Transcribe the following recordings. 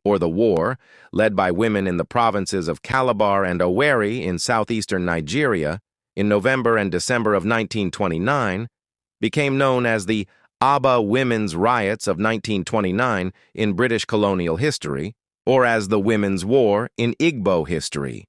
or the war, led by women in the provinces of Calabar and Owerri in southeastern Nigeria in November and December of 1929, became known as the Aba Women's Riots of 1929 in British colonial history, or as the Women's War in Igbo history.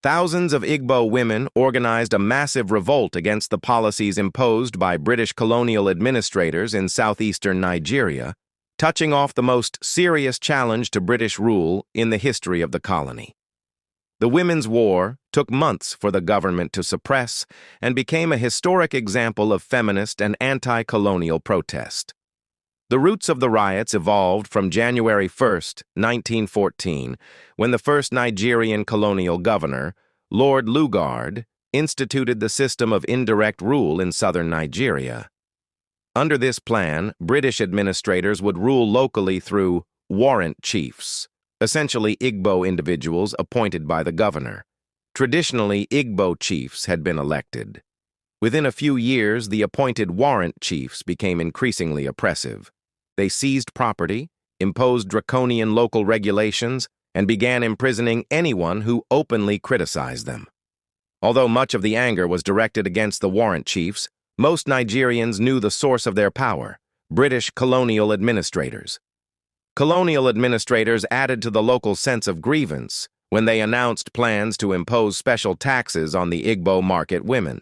Thousands of Igbo women organized a massive revolt against the policies imposed by British colonial administrators in southeastern Nigeria, touching off the most serious challenge to British rule in the history of the colony. The Women's War took months for the government to suppress and became a historic example of feminist and anti-colonial protest. The roots of the riots evolved from January 1, 1914, when the first Nigerian colonial governor, Lord Lugard, instituted the system of indirect rule in southern Nigeria. Under this plan, British administrators would rule locally through warrant chiefs, essentially Igbo individuals appointed by the governor. Traditionally, Igbo chiefs had been elected. Within a few years, the appointed warrant chiefs became increasingly oppressive. They seized property, imposed draconian local regulations, and began imprisoning anyone who openly criticized them. Although much of the anger was directed against the warrant chiefs, most Nigerians knew the source of their power: British colonial administrators. Colonial administrators added to the local sense of grievance when they announced plans to impose special taxes on the Igbo market women.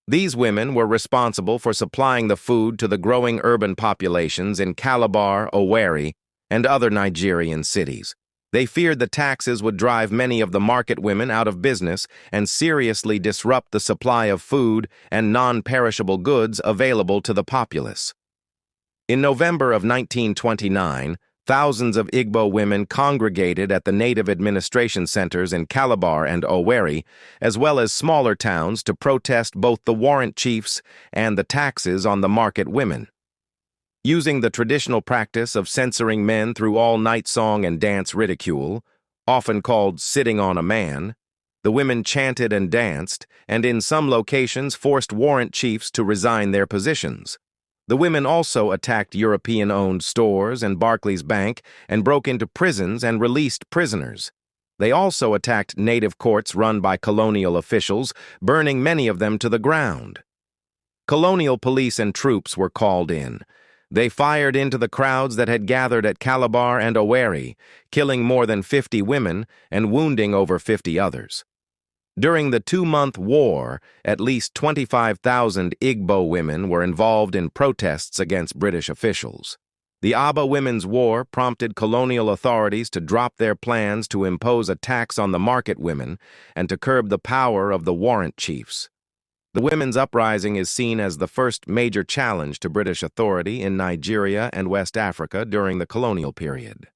These women were responsible for supplying the food to the growing urban populations in Calabar, Owerri, and other Nigerian cities. They feared the taxes would drive many of the market women out of business and seriously disrupt the supply of food and non-perishable goods available to the populace. In November of 1929, thousands of Igbo women congregated at the native administration centers in Calabar and Owerri, as well as smaller towns, to protest both the warrant chiefs and the taxes on the market women. Using the traditional practice of censoring men through all-night song and dance ridicule, often called sitting on a man, the women chanted and danced, and in some locations forced warrant chiefs to resign their positions. The women also attacked European-owned stores and Barclays Bank and broke into prisons and released prisoners. They also attacked native courts run by colonial officials, burning many of them to the ground. Colonial police and troops were called in. They fired into the crowds that had gathered at Calabar and Owerri, killing more than 50 women and wounding over 50 others. During the 2-month war, at least 25,000 Igbo women were involved in protests against British officials. The Aba Women's War prompted colonial authorities to drop their plans to impose a tax on the market women and to curb the power of the warrant chiefs. The women's uprising is seen as the first major challenge to British authority in Nigeria and West Africa during the colonial period.